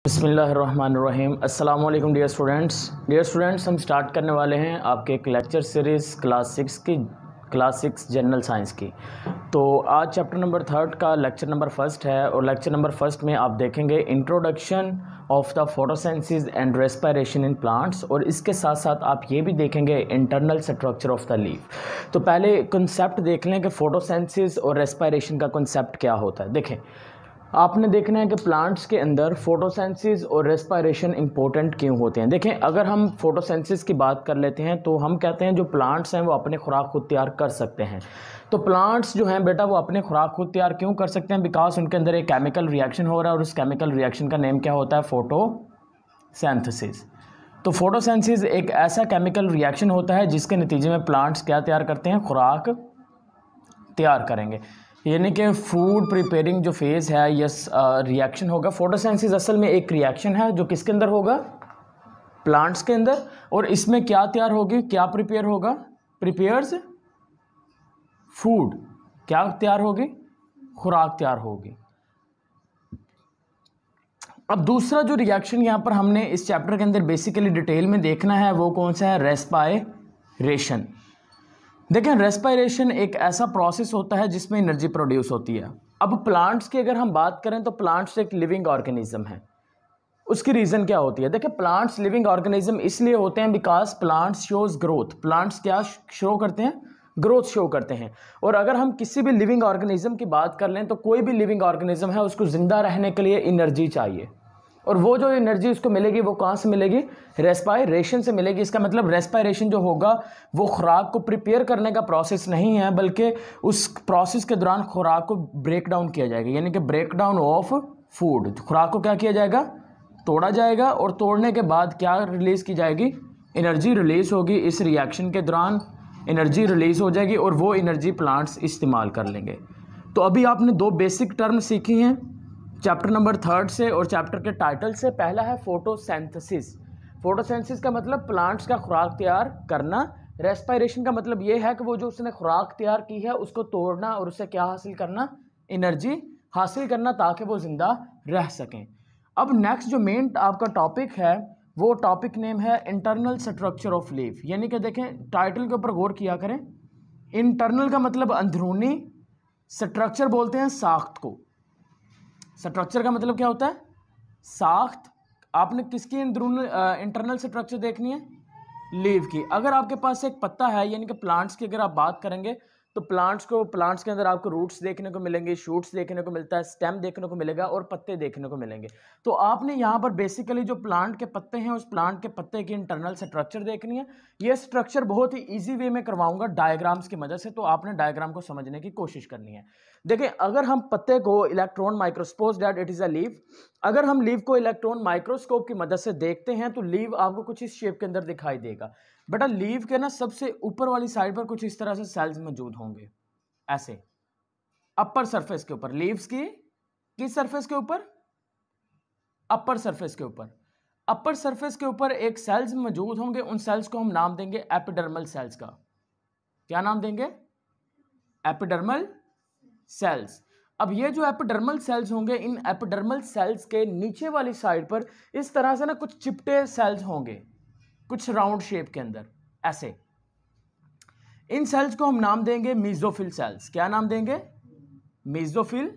बिस्मिल्लाहिर्रहमानिर्रहीम। अस्सलाम वालेकुम डियर स्टूडेंट्स, हम स्टार्ट करने वाले हैं आपके एक lecture series class six general science की। तो आज चैप्टर नंबर 3 का लेक्चर नंबर 1 है और लेक्चर नंबर 1 में आप देखेंगे introduction of the photosynthesis and respiration in plants, और इसके साथ साथ आप ये भी देखेंगे internal structure of the leaf. तो पहले कंसेप्ट देख लें कि फोटोसिंथेसिस और रेस्पिरेशन का कंसेप्ट क्या होता है। देखें, आपने देखना है कि प्लांट्स के अंदर फोटोसिंथेसिस और रेस्पिरेशन इंपॉर्टेंट क्यों होते हैं। देखें, अगर हम फोटोसिंथेसिस की बात कर लेते हैं तो हम कहते हैं जो प्लांट्स हैं वो अपने खुराक खुद तैयार कर सकते हैं। तो प्लांट्स जो हैं बेटा वो अपने खुराक खुद तैयार क्यों कर सकते हैं? बिकॉज उनके अंदर एक केमिकल रिएक्शन हो रहा है और उस केमिकल रिएक्शन का नेम क्या होता है? फोटोसिंथेसिस। तो फोटोसिंथेसिस एक ऐसा केमिकल रिएक्शन होता है जिसके नतीजे में प्लांट्स क्या तैयार करते हैं? खुराक तैयार करेंगे। यानी कि फूड प्रिपेयरिंग जो फेज़ है यस रिएक्शन होगा। फोटोसिंथेसिस असल में एक रिएक्शन है जो किसके अंदर होगा? प्लांट्स के अंदर। और इसमें क्या तैयार होगी? क्या प्रिपेयर होगा? Prepares food. क्या तैयार होगी? खुराक तैयार होगी। अब दूसरा जो रिएक्शन यहाँ पर हमने इस चैप्टर के अंदर बेसिकली डिटेल में देखना है वो कौन सा है? रेस्पिरेशन। देखें, रेस्पिरेशन एक ऐसा प्रोसेस होता है जिसमें एनर्जी प्रोड्यूस होती है। अब प्लांट्स की अगर हम बात करें तो प्लांट्स एक लिविंग ऑर्गेनिज्म है। उसकी रीज़न क्या होती है? देखिए, प्लांट्स लिविंग ऑर्गेनिज्म इसलिए होते हैं because plants shows growth. Plants क्या शो करते हैं? ग्रोथ शो करते हैं। और अगर हम किसी भी लिविंग ऑर्गेनिज्म की बात कर लें तो कोई भी लिविंग ऑर्गेनिज्म है उसको ज़िंदा रहने के लिए एनर्जी चाहिए, और वो जो एनर्जी उसको मिलेगी वो कहाँ से मिलेगी? रेस्पिरेशन से मिलेगी। इसका मतलब रेस्पिरेशन जो होगा वो खुराक को प्रिपेयर करने का प्रोसेस नहीं है, बल्कि उस प्रोसेस के दौरान खुराक को ब्रेक डाउन किया जाएगा। यानी कि ब्रेक डाउन ऑफ फूड। खुराक को क्या किया जाएगा? तोड़ा जाएगा, और तोड़ने के बाद क्या रिलीज़ की जाएगी? एनर्जी रिलीज़ होगी। इस रिएक्शन के दौरान एनर्जी रिलीज़ हो जाएगी और वो एनर्जी प्लांट्स इस्तेमाल कर लेंगे। तो अभी आपने दो बेसिक टर्म सीखी हैं चैप्टर नंबर 3 से और चैप्टर के टाइटल से। पहला है फोटोसिंथेसिस। फोटोसिंथेसिस का मतलब प्लांट्स का खुराक तैयार करना। रेस्पिरेशन का मतलब ये है कि वो जो उसने खुराक तैयार की है उसको तोड़ना और उससे क्या हासिल करना? एनर्जी हासिल करना, ताकि वो जिंदा रह सकें। अब नेक्स्ट जो मेन आपका टॉपिक है वो टॉपिक नेम है इंटरनल स्ट्रक्चर ऑफ लीफ। यानी कि देखें, टाइटल के ऊपर गौर किया करें। इंटरनल का मतलब अंदरूनी, स्ट्रक्चर बोलते हैं साख्त को। स्ट्रक्चर का मतलब क्या होता है? साख्त। आपने किसकी इंटरनल स्ट्रक्चर देखनी है? लीव की। अगर आपके पास एक पत्ता है, यानी कि प्लांट्स की अगर आप बात करेंगे तो प्लांट्स के अंदर आपको रूट्स देखने को मिलेंगे, शूट्स देखने को मिलता है, स्टेम देखने को मिलेगा और पत्ते देखने को मिलेंगे। तो आपने यहाँ पर बेसिकली जो प्लांट के पत्ते हैं उस प्लांट के पत्ते की इंटरनल स्ट्रक्चर देखनी है। ये स्ट्रक्चर बहुत ही ईजी वे में करवाऊंगा डायग्राम्स की मदद से, तो आपने डायग्राम को समझने की कोशिश करनी है। देखिए, अगर हम पत्ते को electron microscope that it is a leaf, अगर हम लीव को इलेक्ट्रॉन माइक्रोस्कोप की मदद से देखते हैं तो लीव आपको कुछ इस शेप के अंदर दिखाई देगा। बेटा, लीव के ना सबसे ऊपर वाली साइड पर कुछ इस तरह से सेल्स मौजूद होंगे, ऐसे अपर सरफेस के ऊपर। लीव्स की किस सरफेस के ऊपर? अपर सरफेस के ऊपर। अपर सरफेस के ऊपर एक सेल्स मौजूद होंगे। उन सेल्स को हम नाम देंगे एपिडर्मल सेल्स का। क्या नाम देंगे? Epidermal cells. अब ये जो एपिडर्मल सेल्स होंगे, इन एपिडर्मल सेल्स के नीचे वाली साइड पर इस तरह से ना कुछ चिपटे सेल्स होंगे, कुछ राउंड शेप के अंदर ऐसे। इन सेल्स को हम नाम देंगे मीजोफिल सेल्स। क्या नाम देंगे? Mesophyll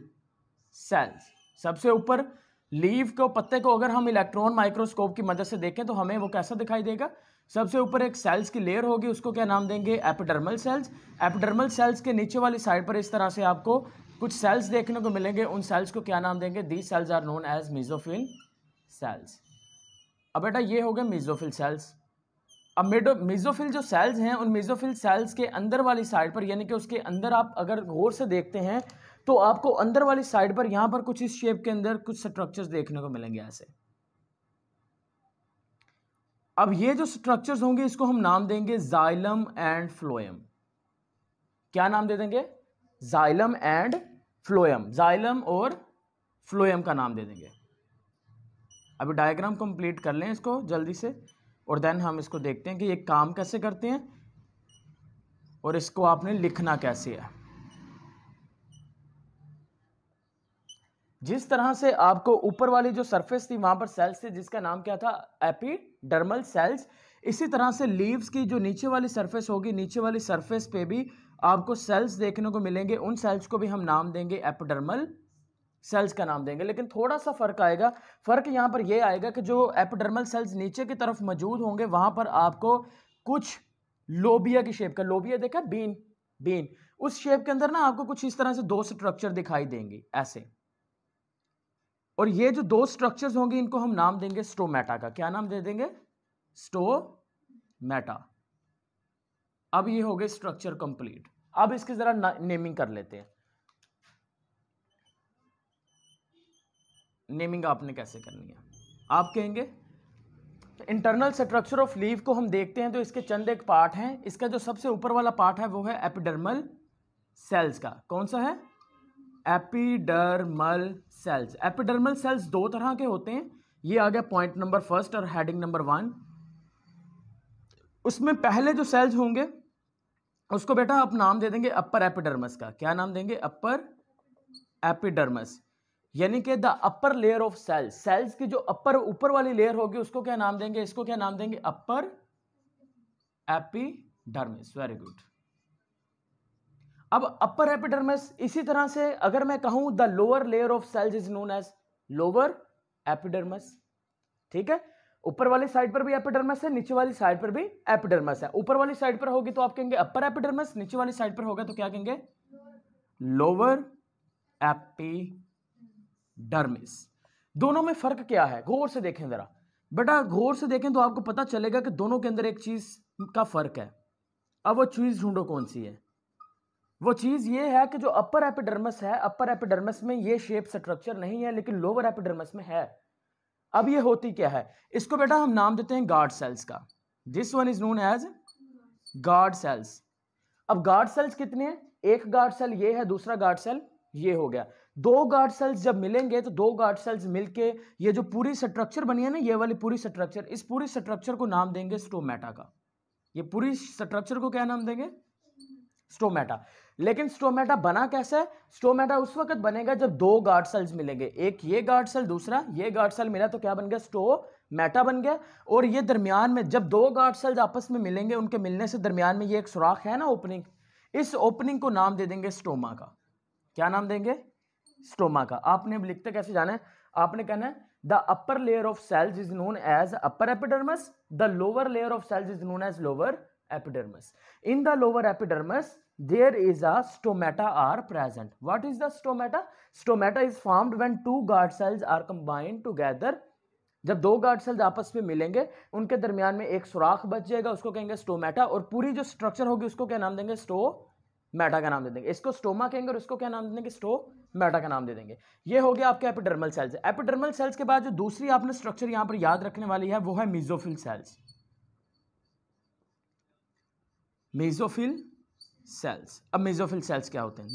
cells. सबसे ऊपर लीव को, पत्ते को अगर हम इलेक्ट्रॉन माइक्रोस्कोप की मदद से देखें तो हमें वो कैसा दिखाई देगा? सबसे ऊपर एक सेल्स की लेयर होगी, उसको क्या नाम देंगे? Epidermal cells. एपिडर्मल सेल्स के नीचे वाली साइड पर इस तरह से आपको कुछ सेल्स देखने को मिलेंगे। उन सेल्स को क्या नाम देंगे? These cells are known as mesophyll cells. अब बेटा, ये हो गए मीजोफिल सेल्स। अब मेसोफिल जो सेल्स हैं, उन मेसोफिल सेल्स के अंदर वाली साइड पर, यानी कि उसके अंदर आप अगर गौर से देखते हैं तो आपको अंदर वाली साइड पर यहां पर कुछ इस शेप के अंदर कुछ स्ट्रक्चर्स देखने को मिलेंगे ऐसे। अब ये जो स्ट्रक्चर्स होंगे इसको हम नाम देंगे जाइलम एंड फ्लोएम। क्या नाम दे देंगे? Xylem and phloem. जाइलम और फ्लोएम का नाम दे देंगे। अभी डायग्राम कंप्लीट कर लें इसको जल्दी से, और देन हम इसको देखते हैं कि ये काम कैसे करते हैं और इसको आपने लिखना कैसे है। जिस तरह से आपको ऊपर वाली जो सरफेस थी वहां पर सेल्स थे जिसका नाम क्या था, एपिडर्मल सेल्स, इसी तरह से लीव्स की जो नीचे वाली सरफेस होगी, नीचे वाली सरफेस पे भी आपको सेल्स देखने को मिलेंगे, उन सेल्स को भी हम नाम देंगे एपिडर्मल सेल्स का नाम देंगे। लेकिन थोड़ा सा फर्क आएगा, फर्क यहां पर यह आएगा कि जो एपिडर्मल सेल्स नीचे की तरफ मौजूद होंगे वहां पर आपको कुछ लोबिया की शेप का, लोबिया देखा बीन, बीन उस शेप के अंदर ना आपको कुछ इस तरह से दो स्ट्रक्चर दिखाई देंगे ऐसे, और ये जो दो स्ट्रक्चर्स होंगे इनको हम नाम देंगे स्टोमेटा का। क्या नाम दे देंगे, स्टोमेटा। अब ये हो गए स्ट्रक्चर कंप्लीट। अब इसकी जरा नेमिंग कर लेते हैं। नेमिंग आपने कैसे करनी है, आप कहेंगे इंटरनल स्ट्रक्चर ऑफ लीव को हम देखते हैं तो इसके चंद एक पार्ट हैं। इसका जो सबसे ऊपर वाला पार्ट है वो है एपिडर्मल सेल्स का। कौन सा है, एपिडर्मल सेल्स। एपिडर्मल सेल्स दो तरह के होते हैं, ये आ गया पॉइंट नंबर फर्स्ट और हेडिंग नंबर 1। उसमें पहले जो सेल्स होंगे उसको बेटा आप नाम दे देंगे अपर एपिडर्मस का। क्या नाम देंगे, अपर एपिडर्मस, यानी कि the upper layer of cells. Cells की जो अपर ऊपर वाली लेयर होगी उसको क्या नाम देंगे, इसको क्या नाम देंगे, अपर एपिडर्मिस। Very good. अब अपर एपिडर्मिस, इसी तरह से अगर मैं कहूं the lower layer of cells is known as lower epidermis. ठीक है, ऊपर वाली साइड पर भी एपिडर्मिस है, नीचे वाली साइड पर भी एपिडर्मिस है। ऊपर वाली साइड पर होगी तो आप कहेंगे अपर एपिडर्मिस, नीचे वाली साइड पर होगा तो क्या कहेंगे, लोअर एपिडर्मिस। दोनों में फर्क क्या है, गौर से देखें जरा बेटा, गौर से देखें तो आपको पता चलेगा कि दोनों के अंदर एक चीज का फर्क है। अब वो चीज ढूंढो कौन सी है। वो चीज ये है कि जो अपर एपिडर्मिस है, अपर एपिडर्मिस में ये शेप स्ट्रक्चर नहीं है लेकिन लोअर एपिडर्मिस में है। अब ये होती क्या है, इसको बेटा हम नाम देते हैं गार्ड सेल्स का। This one is known as guard cells. अब गार्ड सेल्स कितने हैं, एक गार्ड सेल ये है, दूसरा गार्ड सेल ये हो गया। दो गार्ड सेल्स जब मिलेंगे तो दो गार्ड सेल्स मिलके ये जो पूरी स्ट्रक्चर बनी है ना, ये वाली पूरी स्ट्रक्चर, इस पूरी स्ट्रक्चर को नाम देंगे स्टोमेटा का। ये पूरी स्ट्रक्चर को क्या नाम देंगे, स्टोमेटा। लेकिन स्टोमेटा बना कैसे है, स्टोमेटा उस वक्त बनेगा जब दो गार्ड सेल्स मिलेंगे, एक ये गार्ड सेल दूसरा ये गार्ड सेल मिला तो क्या बन गया, स्टोमेटा बन गया। और ये दरमियान में जब दो गार्ड सेल्स आपस में मिलेंगे, उनके मिलने से दरमियान में ये एक सुराख है ना, ओपनिंग, इस ओपनिंग को नाम दे देंगे स्टोमा का। क्या नाम देंगे, स्टोमा का। आपने अब लिखते कैसे जाना है, आपने कहना है the upper layer of cells is known as upper epidermis, the lower layer of cells is known as lower epidermis. In the lower epidermis there is a stomata are present. What is the stomata? Stomata is formed when two guard cells are combined together. जब दो guard cells आपस में मिलेंगे उनके दरमियान में एक सुराख बच जाएगा, उसको कहेंगे स्टोमेटा। और पूरी जो स्ट्रक्चर होगी उसको क्या नाम देंगे, स्टोमेटा का नाम दे देंगे। इसको स्टोमा कहेंगे और इसको क्या नाम दे देंगे, स्टोमेटा का नाम दे देंगे। ये हो गया आपके एपिडर्मल सेल्स। एपिडर्मल सेल्स के बाद जो दूसरी आपने स्ट्रक्चर यहां पर याद रखने वाली है वो है मेसोफिल सेल्स। Mesophyll cells. अब मेसोफिल सेल्स क्या होते हैं,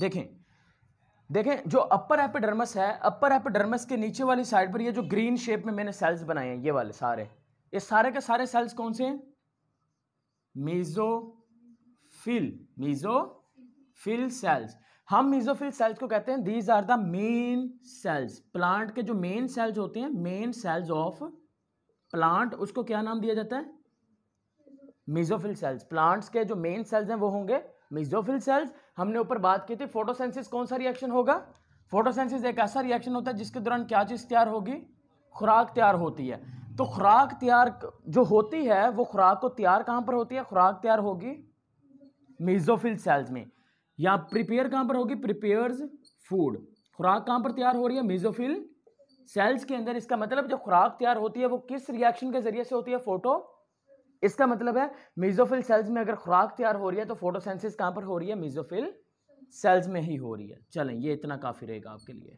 देखें जो अपर एपिडर्मिस है, अपर एपिडर्मिस के नीचे वाली साइड पर ये जो ग्रीन शेप में मैंने सेल्स बनाए हैं, ये वाले सारे, ये सारे के सारे सेल्स कौन से हैं, मेसोफिल सेल्स। हम मेसोफिल सेल्स को कहते हैं these are the main cells. Plant के जो मेन सेल्स होते हैं, मेन सेल्स ऑफ प्लांट, उसको क्या नाम दिया जाता है, मेसोफिल सेल्स। प्लांट्स के जो मेन सेल्स हैं वो होंगे मेसोफिल सेल्स। हमने ऊपर बात की थी फोटोसिंथेसिस कौन सा रिएक्शन होगा, फोटोसिंथेसिस एक ऐसा रिएक्शन होता है जिसके दौरान क्या चीज तैयार होगी, खुराक तैयार होती है। तो खुराक तैयार जो होती है वो खुराक को तैयार कहां पर होती है, खुराक तैयार होगी मेसोफिल सेल्स में। या प्रिपेयर कहां पर होगी, प्रिपेयर्स फूड। खुराक कहां पर तैयार हो रही है, मेसोफिल सेल्स के अंदर। इसका मतलब जो खुराक तैयार होती है वो किस रिएक्शन के जरिए से होती है, फोटो। इसका मतलब है मेसोफिल सेल्स में अगर खुराक तैयार हो रही है तो फोटोसिंथेसिस कहां पर हो रही है, मेसोफिल सेल्स में ही हो रही है। चलें, ये इतना काफी रहेगा आपके लिए।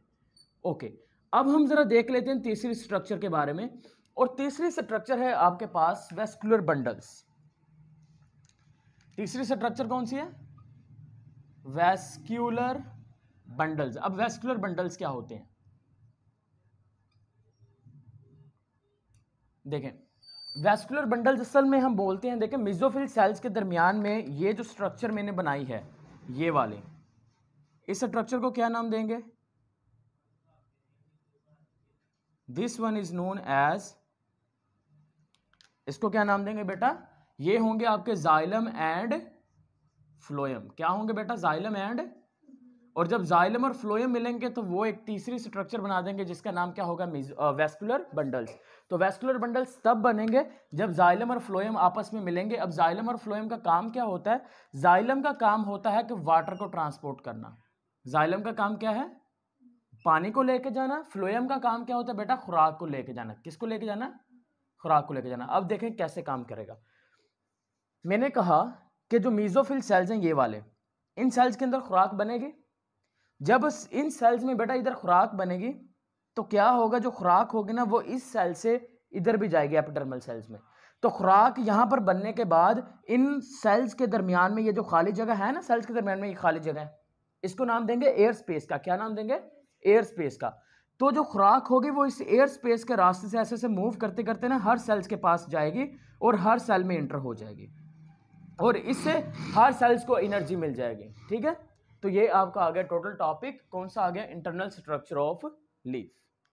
ओके, अब हम जरा देख लेते हैं तीसरी स्ट्रक्चर के बारे में। और तीसरी स्ट्रक्चर है आपके पास वेस्कुलर बंडल्स। तीसरी स्ट्रक्चर कौन सी है, वेस्कुलर बंडल्स। अब वेस्कुलर बंडल्स क्या होते हैं, देखें वेस्कुलर बंडल्स असल में हम बोलते हैं, देखें मेसोफिल सेल्स के दरमियान में ये जो स्ट्रक्चर मैंने बनाई है, ये वाले, इस स्ट्रक्चर को क्या नाम देंगे, this one is known as, इसको क्या नाम देंगे बेटा, ये होंगे आपके जाइलम एंड फ्लोएम। क्या होंगे बेटा, जाइलम एंड, और जब जाइलम और फ्लोएम मिलेंगे तो वो एक तीसरी स्ट्रक्चर बना देंगे जिसका नाम क्या होगा, वेस्कुलर बंडल्स। तो वेस्कुलर बंडल्स तब बनेंगे जब जाइलम और फ्लोएम आपस में मिलेंगे। अब जाइलम और फ्लोएम का काम क्या होता है, जाइलम का काम होता है कि वाटर को ट्रांसपोर्ट करना, जाइलम का काम क्या है, पानी को लेके जाना। फ्लोएम का काम क्या होता है बेटा, खुराक को लेके जाना। किसको लेके जाना, खुराक को लेके जाना। अब देखें कैसे काम करेगा। मैंने कहा कि जो मीजोफिल सेल्स हैं ये वाले, इन सेल्स के अंदर खुराक बनेगी। जब इन सेल्स में बेटा इधर खुराक बनेगी तो क्या होगा, जो खुराक होगी ना वो इस सेल से इधर भी जाएगी एपिडर्मल सेल्स में। तो खुराक यहां पर बनने के बाद इन सेल्स के दरमियान में ये जो खाली जगह है ना, सेल्स के दरमियान में ये खाली जगह है, इसको नाम देंगे एयर स्पेस का। क्या नाम देंगे, एयर स्पेस का। तो जो खुराक होगी वो इस एयर स्पेस के रास्ते से ऐसे मूव करते करते ना हर सेल्स के पास जाएगी और हर सेल में इंटर हो जाएगी, और इससे हर सेल्स को एनर्जी मिल जाएगी। ठीक है, तो ये आपका आ गया टोटल टॉपिक। कौन सा आ गया, इंटरनल स्ट्रक्चर ऑफ लीफ।